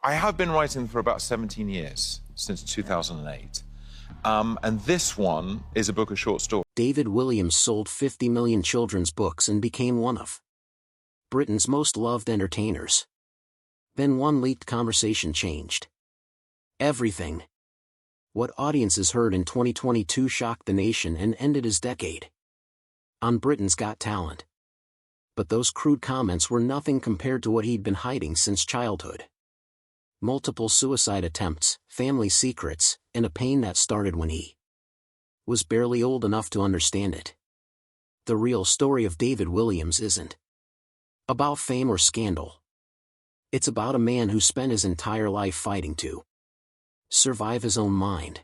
I have been writing for about 17 years, since 2008. And this one is a book of short stories. David Walliams sold 50 million children's books and became one of Britain's most loved entertainers. Then one leaked conversation changed everything. What audiences heard in 2022 shocked the nation and ended his decade on Britain's Got Talent. But those crude comments were nothing compared to what he'd been hiding since childhood. Multiple suicide attempts, family secrets, and a pain that started when he was barely old enough to understand it. The real story of David Walliams isn't about fame or scandal. It's about a man who spent his entire life fighting to survive his own mind.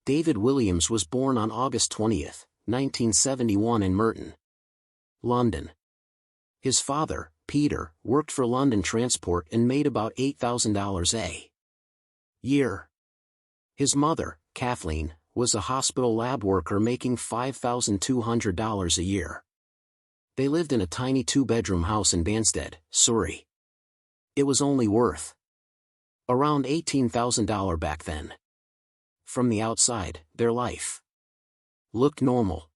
David Walliams was born on August 20, 1971 in Merton, London. His father, Peter, worked for London Transport and made about $8,000 a year. His mother, Kathleen, was a hospital lab worker making $5,200 a year. They lived in a tiny two-bedroom house in Banstead, Surrey. It was only worth around $18,000 back then. From the outside, their life looked normal.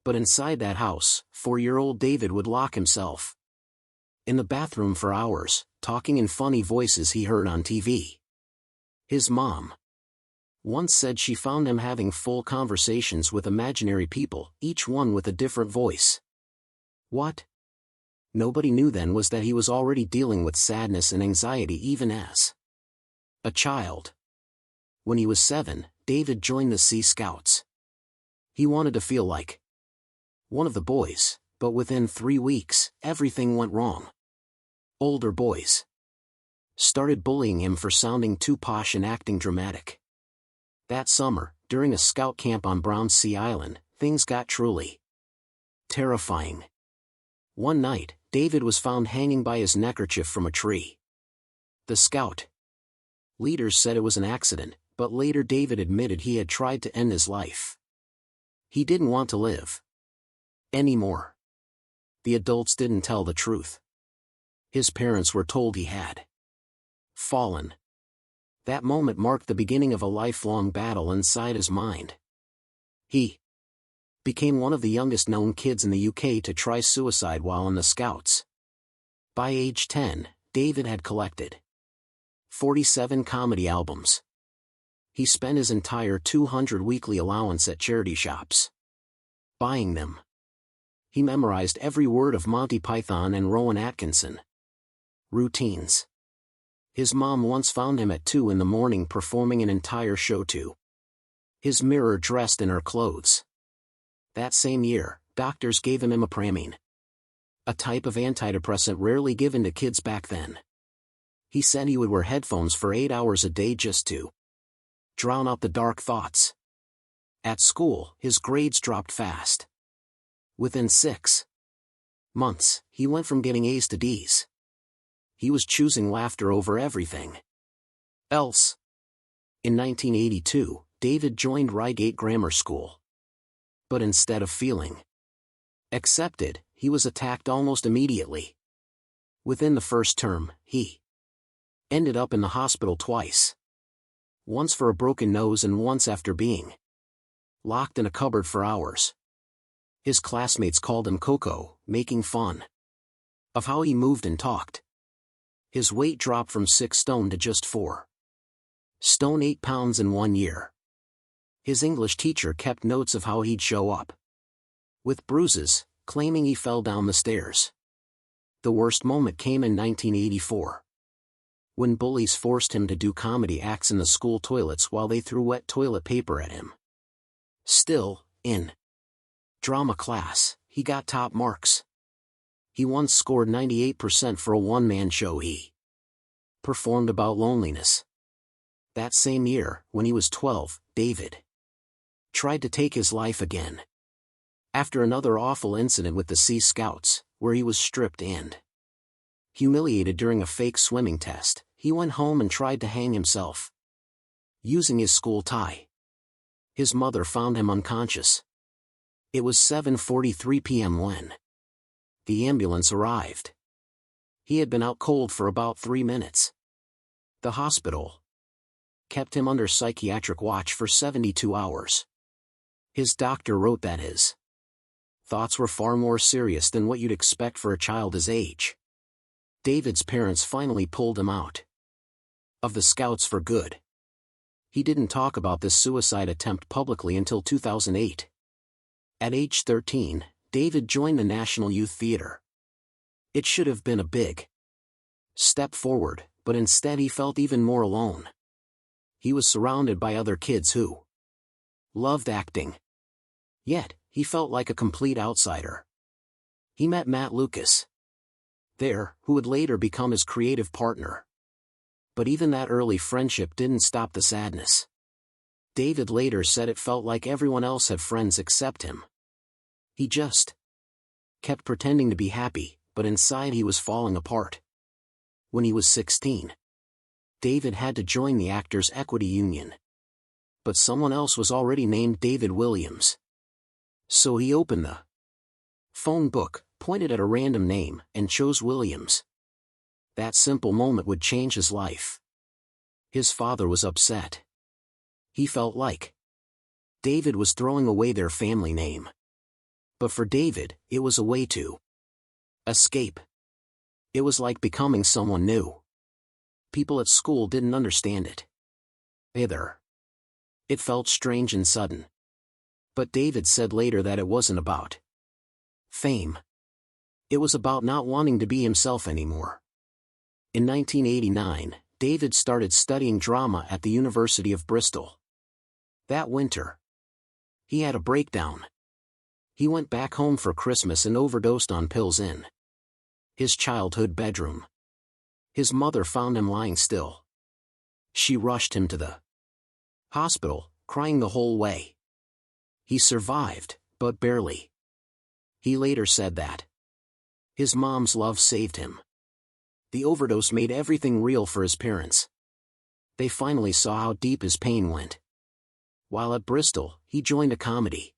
But inside that house, 4-year-old David would lock himself in the bathroom for hours, talking in funny voices he heard on TV. His mom once said she found him having full conversations with imaginary people, each one with a different voice. What nobody knew then was that he was already dealing with sadness and anxiety even as a child. When he was 7, David joined the Sea Scouts. He wanted to feel like one of the boys, but within 3 weeks, everything went wrong. Older boys started bullying him for sounding too posh and acting dramatic. That summer, during a scout camp on Brownsea Island, things got truly terrifying. One night, David was found hanging by his neckerchief from a tree. The scout leaders said it was an accident, but later David admitted he had tried to end his life. He didn't want to live anymore. The adults didn't tell the truth. His parents were told he had fallen. That moment marked the beginning of a lifelong battle inside his mind. He became one of the youngest known kids in the UK to try suicide while in the Scouts. By age 10, David had collected 47 comedy albums. He spent his entire $200 weekly allowance at charity shops buying them. He memorized every word of Monty Python and Rowan Atkinson routines. His mom once found him at 2 in the morning performing an entire show to his mirror dressed in her clothes. That same year, doctors gave him imipramine, a type of antidepressant rarely given to kids back then. He said he would wear headphones for 8 hours a day just to drown out the dark thoughts. At school, his grades dropped fast. Within 6 months, he went from getting A's to D's. He was choosing laughter over everything else. In 1982, David joined Reigate Grammar School. But instead of feeling accepted, he was attacked almost immediately. Within the first term, he ended up in the hospital twice. Once for a broken nose and once after being locked in a cupboard for hours. His classmates called him Coco, making fun of how he moved and talked. His weight dropped from 6 stone to just 4 stone 8 pounds in 1 year. His English teacher kept notes of how he'd show up with bruises, claiming he fell down the stairs. The worst moment came in 1984. When bullies forced him to do comedy acts in the school toilets while they threw wet toilet paper at him. Still, in drama class, he got top marks. He once scored 98% for a one-man show he performed about loneliness. That same year, when he was 12, David tried to take his life again. After another awful incident with the Sea Scouts, where he was stripped and humiliated during a fake swimming test, he went home and tried to hang himself using his school tie. His mother found him unconscious. It was 7:43 p.m. when the ambulance arrived. He had been out cold for about 3 minutes. The hospital kept him under psychiatric watch for 72 hours. His doctor wrote that his thoughts were far more serious than what you'd expect for a child his age. David's parents finally pulled him out of the Scouts for good. He didn't talk about this suicide attempt publicly until 2008. At age 13, David joined the National Youth Theater. It should have been a big step forward, but instead he felt even more alone. He was surrounded by other kids who loved acting. Yet, he felt like a complete outsider. He met Matt Lucas there, who would later become his creative partner. But even that early friendship didn't stop the sadness. David later said it felt like everyone else had friends except him. He just kept pretending to be happy, but inside he was falling apart. When he was 16, David had to join the Actors' Equity Union. But someone else was already named David Walliams. So he opened the phone book, pointed at a random name, and chose Walliams. That simple moment would change his life. His father was upset. He felt like David was throwing away their family name. But for David, it was a way to escape. It was like becoming someone new. People at school didn't understand it either. It felt strange and sudden. But David said later that it wasn't about fame. It was about not wanting to be himself anymore. In 1989, David started studying drama at the University of Bristol. That winter, he had a breakdown. He went back home for Christmas and overdosed on pills in his childhood bedroom. His mother found him lying still. She rushed him to the hospital, crying the whole way. He survived, but barely. He later said that his mom's love saved him. The overdose made everything real for his parents. They finally saw how deep his pain went. While at Bristol, he joined a comedy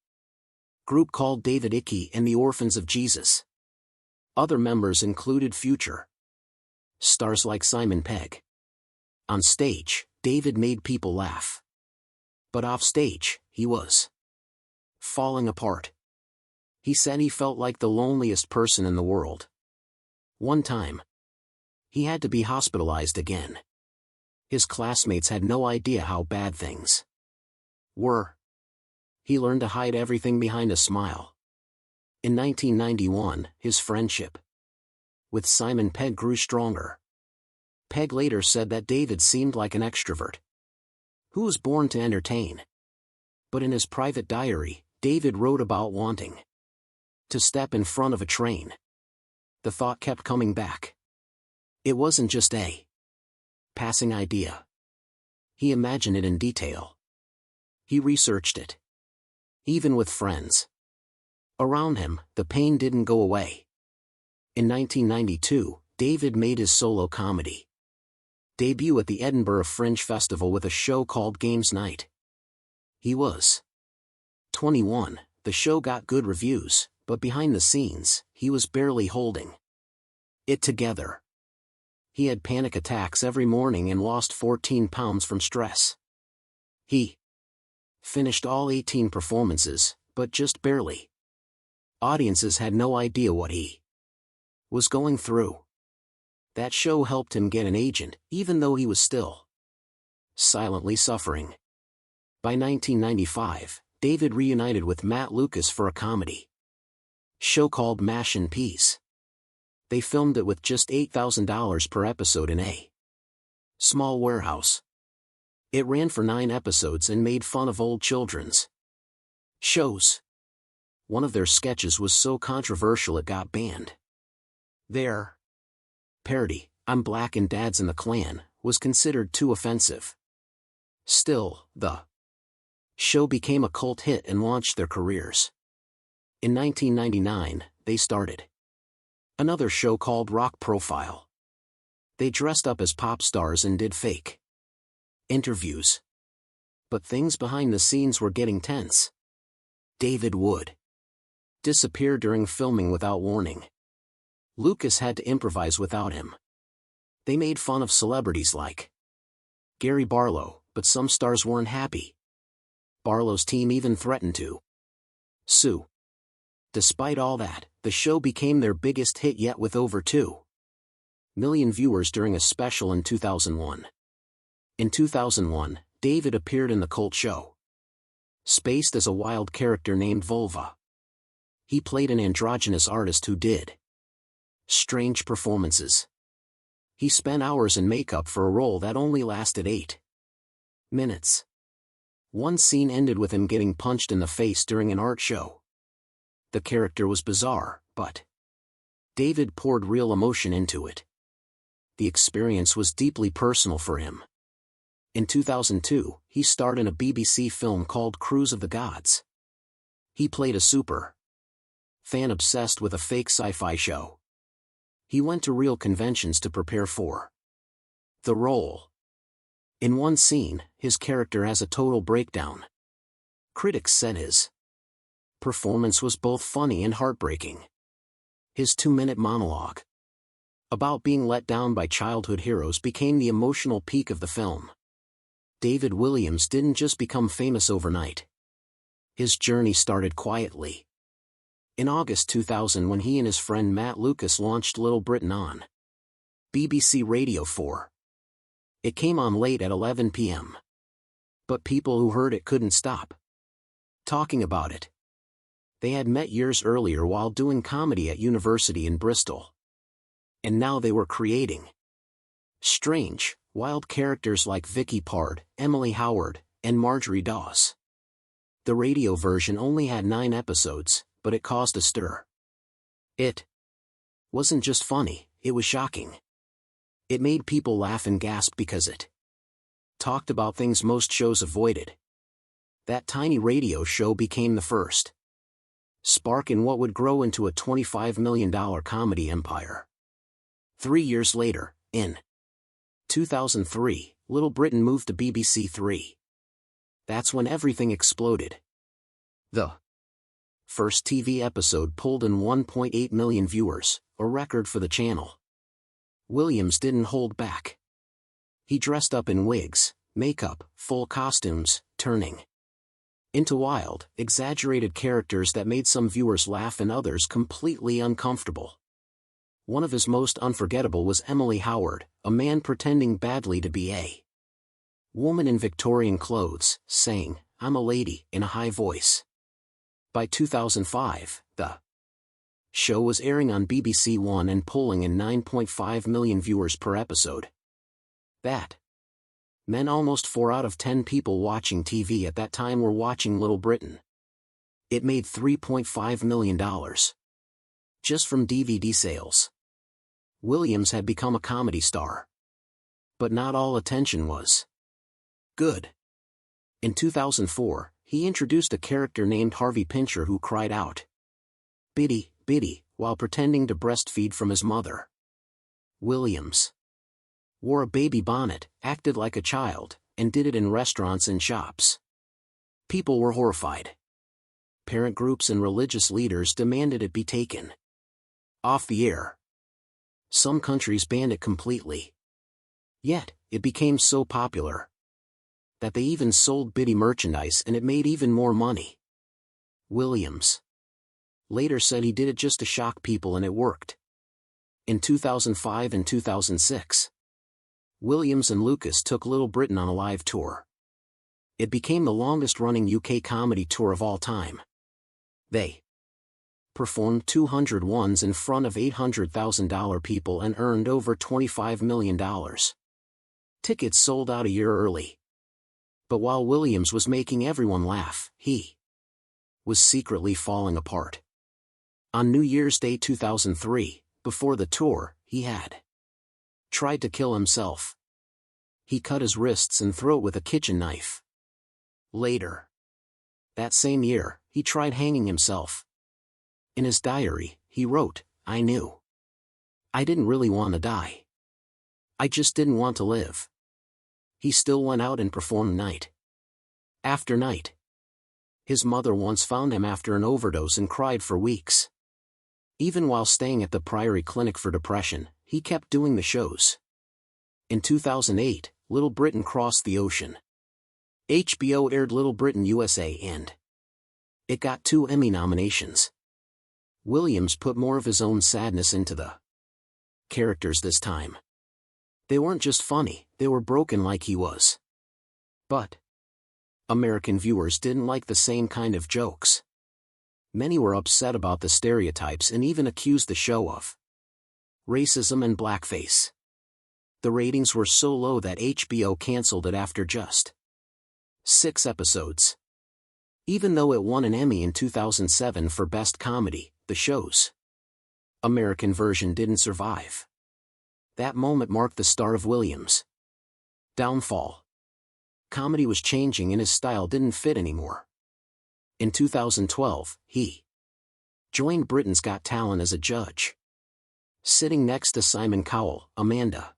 group called David Icke and the Orphans of Jesus. Other members included future stars like Simon Pegg. On stage, David made people laugh. But off stage, he was falling apart. He said he felt like the loneliest person in the world. One time, he had to be hospitalized again. His classmates had no idea how bad things were. He learned to hide everything behind a smile. In 1991, his friendship with Simon Pegg grew stronger. Pegg later said that David seemed like an extrovert who was born to entertain. But in his private diary, David wrote about wanting to step in front of a train. The thought kept coming back. It wasn't just a passing idea. He imagined it in detail. He researched it. Even with friends around him, the pain didn't go away. In 1992, David made his solo comedy debut at the Edinburgh Fringe Festival with a show called Games Night. He was 21, the show got good reviews, but behind the scenes, he was barely holding it together. He had panic attacks every morning and lost 14 pounds from stress. He finished all 18 performances, but just barely. Audiences had no idea what he was going through. That show helped him get an agent, even though he was still silently suffering. By 1995, David reunited with Matt Lucas for a comedy show called Mash and Peas. They filmed it with just $8,000 per episode in a small warehouse. It ran for 9 episodes and made fun of old children's shows. One of their sketches was so controversial it got banned. Their parody, "I'm Black and Dad's in the Klan," was considered too offensive. Still, the show became a cult hit and launched their careers. In 1999, they started another show called Rock Profile. They dressed up as pop stars and did fake interviews. But things behind the scenes were getting tense. David would disappear during filming without warning. Lucas had to improvise without him. They made fun of celebrities like Gary Barlow, but some stars weren't happy. Barlow's team even threatened to sue. Despite all that, the show became their biggest hit yet with over 2 million viewers during a special in 2001. In 2001, David appeared in the cult show Spaced as a wild character named Vulva. He played an androgynous artist who did strange performances. He spent hours in makeup for a role that only lasted 8 minutes. One scene ended with him getting punched in the face during an art show. The character was bizarre, but David poured real emotion into it. The experience was deeply personal for him. In 2002, he starred in a BBC film called Cruise of the Gods. He played a super fan obsessed with a fake sci-fi show. He went to real conventions to prepare for the role. In one scene, his character has a total breakdown. Critics said his performance was both funny and heartbreaking. His 2-minute monologue about being let down by childhood heroes became the emotional peak of the film. David Walliams didn't just become famous overnight. His journey started quietly. In August 2000, when he and his friend Matt Lucas launched Little Britain on BBC Radio 4. It came on late at 11 p.m. But people who heard it couldn't stop talking about it. They had met years earlier while doing comedy at university in Bristol. And now they were creating strange, wild characters like Vicky Pard, Emily Howard, and Marjorie Dawes. The radio version only had 9 episodes, but it caused a stir. It wasn't just funny, it was shocking. It made people laugh and gasp because it talked about things most shows avoided. That tiny radio show became the first spark in what would grow into a $25 million comedy empire. 3 years later, in 2003, Little Britain moved to BBC 3. That's when everything exploded. The first TV episode pulled in 1.8 million viewers, a record for the channel. Walliams didn't hold back. He dressed up in wigs, makeup, full costumes, turning into wild, exaggerated characters that made some viewers laugh and others completely uncomfortable. One of his most unforgettable was Emily Howard, a man pretending badly to be a woman in Victorian clothes, saying, "I'm a lady," in a high voice. By 2005, the show was airing on BBC One and pulling in 9.5 million viewers per episode. That meant almost 4 out of 10 people watching TV at that time were watching Little Britain. It made $3.5 million just from DVD sales. Walliams had become a comedy star. But not all attention was good. In 2004, he introduced a character named Harvey Pincher who cried out, "Biddy, Biddy," while pretending to breastfeed from his mother. Walliams wore a baby bonnet, acted like a child, and did it in restaurants and shops. People were horrified. Parent groups and religious leaders demanded it be taken off the air. Some countries banned it completely. Yet, it became so popular that they even sold Biddy merchandise and it made even more money. Walliams later said he did it just to shock people and it worked. In 2005 and 2006, Walliams and Lucas took Little Britain on a live tour. It became the longest-running UK comedy tour of all time. They performed 200 ones in front of $800,000 people and earned over $25 million. Tickets sold out a year early. But while Walliams was making everyone laugh, he was secretly falling apart. On New Year's Day 2003, before the tour, he had tried to kill himself. He cut his wrists and throat with a kitchen knife. Later that same year, he tried hanging himself. In his diary, he wrote, "I knew I didn't really want to die. I just didn't want to live." He still went out and performed night after night. His mother once found him after an overdose and cried for weeks. Even while staying at the Priory Clinic for depression, he kept doing the shows. In 2008, Little Britain crossed the ocean. HBO aired Little Britain USA and it got 2 Emmy nominations. Walliams put more of his own sadness into the characters this time. They weren't just funny, they were broken like he was. But American viewers didn't like the same kind of jokes. Many were upset about the stereotypes and even accused the show of racism and blackface. The ratings were so low that HBO canceled it after just 6 episodes. Even though it won an Emmy in 2007 for Best Comedy, the show's American version didn't survive. That moment marked the start of Walliams' downfall. Comedy was changing and his style didn't fit anymore. In 2012, he joined Britain's Got Talent as a judge. Sitting next to Simon Cowell, Amanda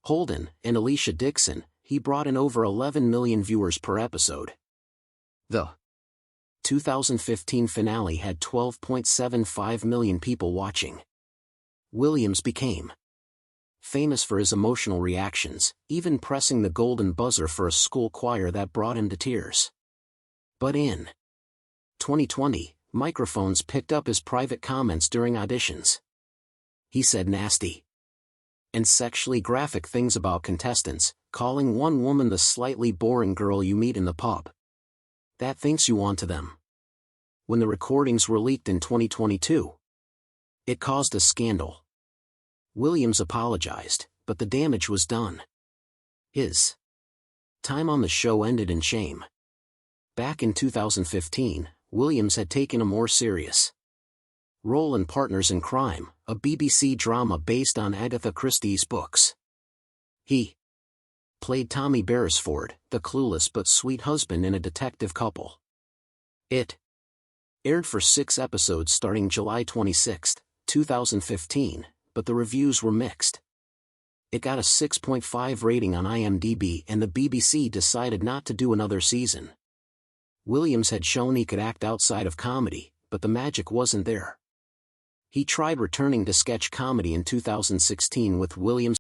Holden, and Alicia Dixon, he brought in over 11 million viewers per episode. The 2015 finale had 12.75 million people watching. Walliams became famous for his emotional reactions, even pressing the golden buzzer for a school choir that brought him to tears. But in 2020, microphones picked up his private comments during auditions. He said nasty and sexually graphic things about contestants, calling one woman the slightly boring girl you meet in the pub that thinks you on to them. When the recordings were leaked in 2022, it caused a scandal. Walliams apologized, but the damage was done. His time on the show ended in shame. Back in 2015, Walliams had taken a more serious role in Partners in Crime, a BBC drama based on Agatha Christie's books. He played Tommy Beresford, the clueless but sweet husband in a detective couple. It aired for 6 episodes starting July 26, 2015, but the reviews were mixed. It got a 6.5 rating on IMDb and the BBC decided not to do another season. Walliams had shown he could act outside of comedy, but the magic wasn't there. He tried returning to sketch comedy in 2016 with Walliams'